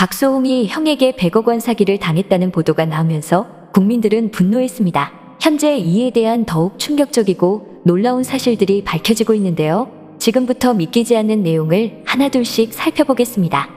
박소홍이 형에게 100억 원 사기를 당했다는 보도가 나오면서 국민들은 분노했습니다. 현재 이에 대한 더욱 충격적이고 놀라운 사실들이 밝혀지고 있는데요. 지금부터 믿기지 않는 내용을 하나둘씩 살펴보겠습니다.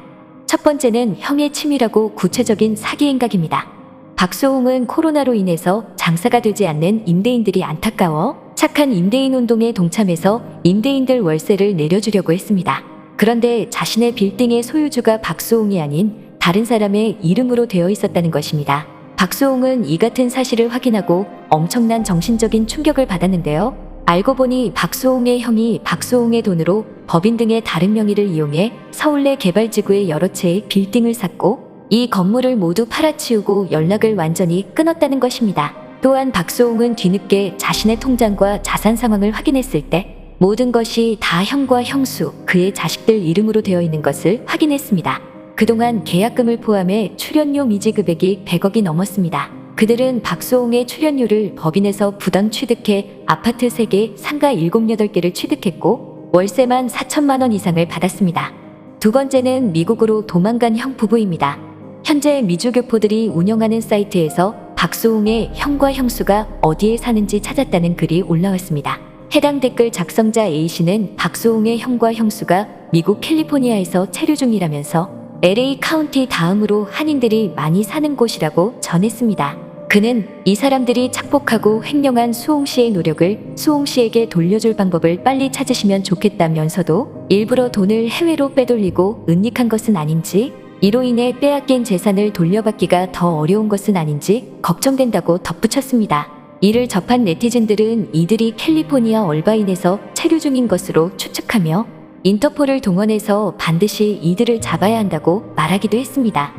첫 번째는 형의 치밀하고 구체적인 사기 행각입니다. 박소홍은 코로나로 인해서 장사가 되지 않는 임대인들이 안타까워 착한 임대인 운동에 동참해서 임대인들 월세를 내려주려고 했습니다. 그런데 자신의 빌딩의 소유주가 박소홍이 아닌 다른 사람의 이름으로 되어 있었다는 것입니다. 박소홍은 이 같은 사실을 확인하고 엄청난 정신적인 충격을 받았는데요. 알고 보니 박소홍의 형이 박소홍의 돈으로 법인 등의 다른 명의를 이용해 서울 내 개발지구의 여러 채의 빌딩을 샀고 이 건물을 모두 팔아치우고 연락을 완전히 끊었다는 것입니다. 또한 박소홍은 뒤늦게 자신의 통장과 자산 상황을 확인했을 때 모든 것이 다 형과 형수, 그의 자식들 이름으로 되어 있는 것을 확인했습니다. 그동안 계약금을 포함해 출연료 미지 금액이 100억이 넘었습니다. 그들은 박소홍의 출연료를 법인에서 부당 취득해 아파트 3개, 상가 7, 8개를 취득했고 월세만 4천만 원 이상을 받았습니다. 두 번째는 미국으로 도망간 형 부부입니다. 현재 미주교포들이 운영하는 사이트에서 박소홍의 형과 형수가 어디에 사는지 찾았다는 글이 올라왔습니다. 해당 댓글 작성자 A씨는 박소홍의 형과 형수가 미국 캘리포니아에서 체류 중이라면서 LA 카운티 다음으로 한인들이 많이 사는 곳이라고 전했습니다. 그는 이 사람들이 착복하고 횡령한 수홍 씨의 노력을 수홍 씨에게 돌려줄 방법을 빨리 찾으시면 좋겠다면서도 일부러 돈을 해외로 빼돌리고 은닉한 것은 아닌지 이로 인해 빼앗긴 재산을 돌려받기가 더 어려운 것은 아닌지 걱정된다고 덧붙였습니다. 이를 접한 네티즌들은 이들이 캘리포니아 얼바인에서 체류 중인 것으로 추측하며 인터폴을 동원해서 반드시 이들을 잡아야 한다고 말하기도 했습니다.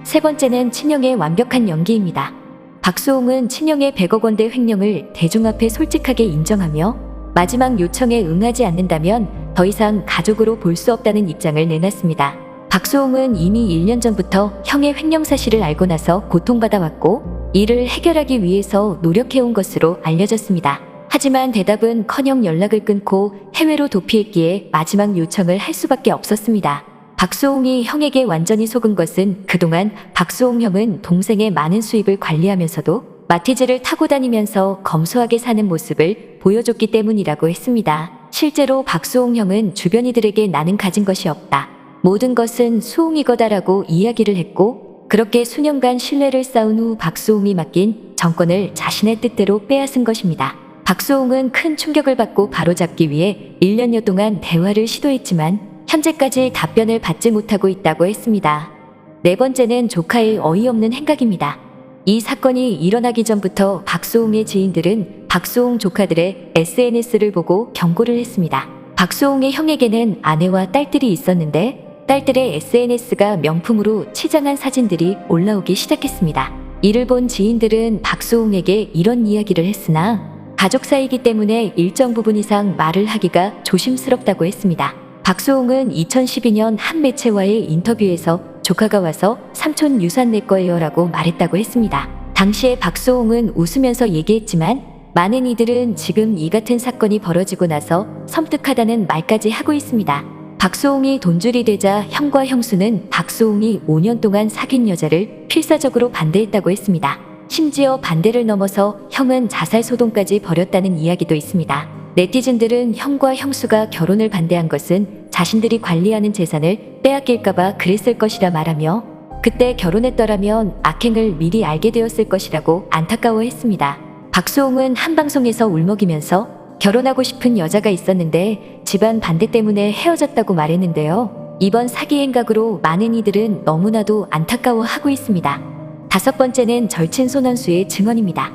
세 번째는 친형의 완벽한 연기입니다. 박소홍은 친형의 100억 원대 횡령을 대중 앞에 솔직하게 인정하며 마지막 요청에 응하지 않는다면 더 이상 가족으로 볼 수 없다는 입장을 내놨습니다. 박소홍은 이미 1년 전부터 형의 횡령 사실을 알고 나서 고통받아왔고 이를 해결하기 위해서 노력해온 것으로 알려졌습니다. 하지만 대답은커녕 연락을 끊고 해외로 도피했기에 마지막 요청을 할 수밖에 없었습니다. 박소홍이 형에게 완전히 속은 것은 그동안 박소홍 형은 동생의 많은 수입을 관리하면서도 마티즈를 타고 다니면서 검소하게 사는 모습을 보여줬기 때문이라고 했습니다. 실제로 박소홍 형은 주변 이들에게 나는 가진 것이 없다. 모든 것은 수홍이 거다라고 이야기를 했고 그렇게 수년간 신뢰를 쌓은 후 박소홍이 맡긴 정권을 자신의 뜻대로 빼앗은 것입니다. 박소홍은 큰 충격을 받고 바로잡기 위해 1년여 동안 대화를 시도했지만 현재까지 답변을 받지 못하고 있다고 했습니다. 네 번째는 조카의 어이없는 행각입니다. 이 사건이 일어나기 전부터 박소홍의 지인들은 박소홍 조카들의 SNS를 보고 경고를 했습니다. 박소홍의 형에게는 아내와 딸들이 있었는데 딸들의 SNS가 명품으로 치장한 사진들이 올라오기 시작했습니다. 이를 본 지인들은 박소홍에게 이런 이야기를 했으나 가족 사이이기 때문에 일정 부분 이상 말을 하기가 조심스럽다고 했습니다. 박소홍은 2012년 한 매체와의 인터뷰에서 조카가 와서 삼촌 유산 내 거예요 라고 말했다고 했습니다. 당시에 박소홍은 웃으면서 얘기했지만 많은 이들은 지금 이 같은 사건이 벌어지고 나서 섬뜩하다는 말까지 하고 있습니다. 박소홍이 돈줄이 되자 형과 형수는 박소홍이 5년 동안 사귄 여자를 필사적으로 반대했다고 했습니다. 심지어 반대를 넘어서 형은 자살소동까지 벌였다는 이야기도 있습니다. 네티즌들은 형과 형수가 결혼을 반대한 것은 자신들이 관리하는 재산을 빼앗길까봐 그랬을 것이라 말하며 그때 결혼했더라면 악행을 미리 알게 되었을 것이라고 안타까워했습니다. 박소홍은 한 방송에서 울먹이면서 결혼하고 싶은 여자가 있었는데 집안 반대 때문에 헤어졌다고 말했는데요. 이번 사기 행각으로 많은 이들은 너무나도 안타까워하고 있습니다. 다섯 번째는 절친 손원수의 증언입니다.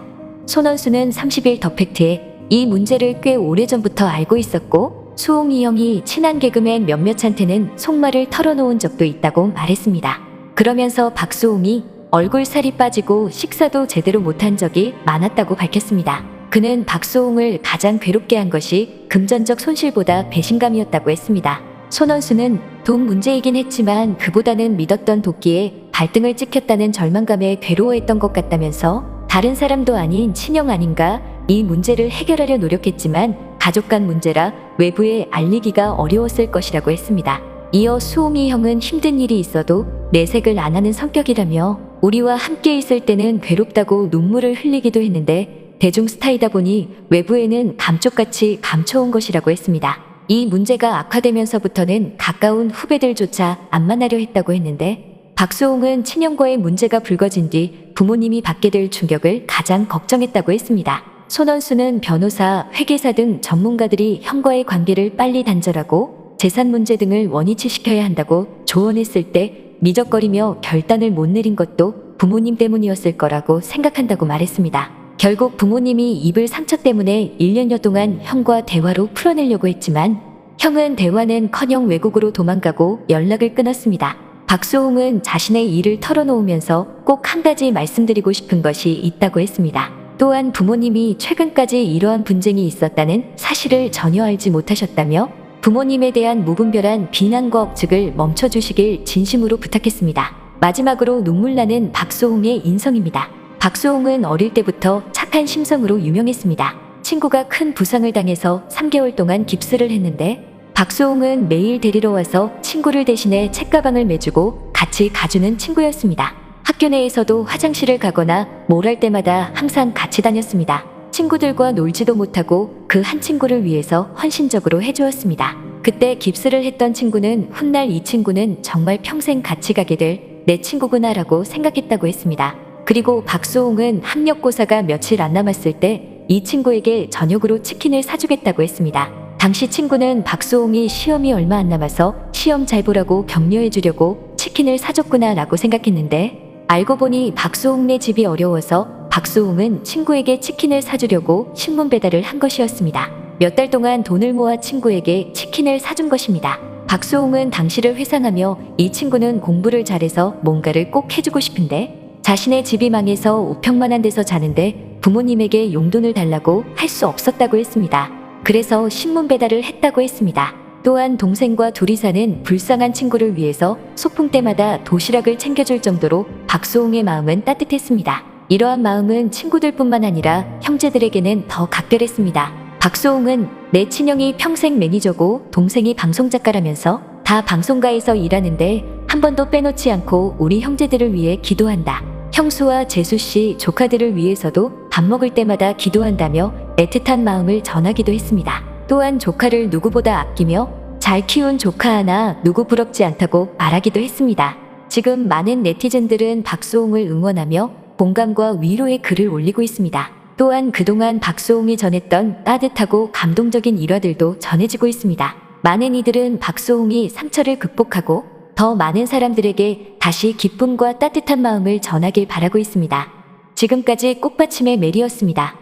손원수는 30일 더 팩트에 이 문제를 꽤 오래전부터 알고 있었고 수홍이 형이 친한 개그맨 몇몇한테는 속말을 털어놓은 적도 있다고 말했습니다. 그러면서 박소홍이 얼굴살이 빠지고 식사도 제대로 못한 적이 많았다고 밝혔습니다. 그는 박소홍을 가장 괴롭게 한 것이 금전적 손실보다 배신감이었다고 했습니다. 손원수는 돈 문제이긴 했지만 그보다는 믿었던 도끼에 발등을 찍혔다는 절망감에 괴로워했던 것 같다면서 다른 사람도 아닌 친형 아닌가 이 문제를 해결하려 노력했지만 가족 간 문제라 외부에 알리기가 어려웠을 것이라고 했습니다. 이어 수홍이 형은 힘든 일이 있어도 내색을 안 하는 성격이라며 우리와 함께 있을 때는 괴롭다고 눈물을 흘리기도 했는데 대중 스타이다 보니 외부에는 감쪽같이 감춰온 것이라고 했습니다. 이 문제가 악화되면서부터는 가까운 후배들조차 안 만나려 했다고 했는데 박수홍은 친형과의 문제가 불거진 뒤 부모님이 받게 될 충격을 가장 걱정했다고 했습니다. 손원수는 변호사, 회계사 등 전문가들이 형과의 관계를 빨리 단절하고 재산 문제 등을 원위치시켜야 한다고 조언했을 때 미적거리며 결단을 못 내린 것도 부모님 때문이었을 거라고 생각한다고 말했습니다. 결국 부모님이 입을 상처 때문에 1년여 동안 형과 대화로 풀어내려고 했지만 형은 대화는커녕 외국으로 도망가고 연락을 끊었습니다. 박수홍은 자신의 일을 털어놓으면서 꼭 한 가지 말씀드리고 싶은 것이 있다고 했습니다. 또한 부모님이 최근까지 이러한 분쟁이 있었다는 사실을 전혀 알지 못하셨다며 부모님에 대한 무분별한 비난과 억측을 멈춰주시길 진심으로 부탁했습니다. 마지막으로 눈물나는 박수홍의 인성입니다. 박수홍은 어릴 때부터 착한 심성으로 유명했습니다. 친구가 큰 부상을 당해서 3개월 동안 깁스를 했는데 박수홍은 매일 데리러 와서 친구를 대신해 책가방을 매주고 같이 가주는 친구였습니다. 학교 내에서도 화장실을 가거나 뭘 할 때마다 항상 같이 다녔습니다. 친구들과 놀지도 못하고 그 한 친구를 위해서 헌신적으로 해주었습니다. 그때 깁스를 했던 친구는 훗날 이 친구는 정말 평생 같이 가게 될 내 친구구나 라고 생각했다고 했습니다. 그리고 박수홍은 학력고사가 며칠 안 남았을 때 이 친구에게 저녁으로 치킨을 사주겠다고 했습니다. 당시 친구는 박수홍이 시험이 얼마 안 남아서 시험 잘 보라고 격려해 주려고 치킨을 사줬구나 라고 생각했는데 알고 보니 박수홍네 집이 어려워서 박수홍은 친구에게 치킨을 사주려고 신문 배달을 한 것이었습니다. 몇 달 동안 돈을 모아 친구에게 치킨을 사준 것입니다. 박수홍은 당시를 회상하며 이 친구는 공부를 잘해서 뭔가를 꼭 해주고 싶은데 자신의 집이 망해서 5평만한 데서 자는데 부모님에게 용돈을 달라고 할 수 없었다고 했습니다. 그래서 신문 배달을 했다고 했습니다. 또한 동생과 둘이 사는 불쌍한 친구를 위해서 소풍 때마다 도시락을 챙겨줄 정도로 박수홍의 마음은 따뜻했습니다. 이러한 마음은 친구들뿐만 아니라 형제들에게는 더 각별했습니다. 박수홍은 내 친형이 평생 매니저고 동생이 방송작가라면서 다 방송가에서 일하는데 한 번도 빼놓지 않고 우리 형제들을 위해 기도한다. 형수와 재수씨, 조카들을 위해서도 밥 먹을 때마다 기도한다며 애틋한 마음을 전하기도 했습니다. 또한 조카를 누구보다 아끼며 잘 키운 조카 하나 누구 부럽지 않다고 말하기도 했습니다. 지금 많은 네티즌들은 박수홍을 응원하며 공감과 위로의 글을 올리고 있습니다. 또한 그동안 박수홍이 전했던 따뜻하고 감동적인 일화들도 전해지고 있습니다. 많은 이들은 박수홍이 상처를 극복하고 더 많은 사람들에게 다시 기쁨과 따뜻한 마음을 전하길 바라고 있습니다. 지금까지 꽃받침의 메리였습니다.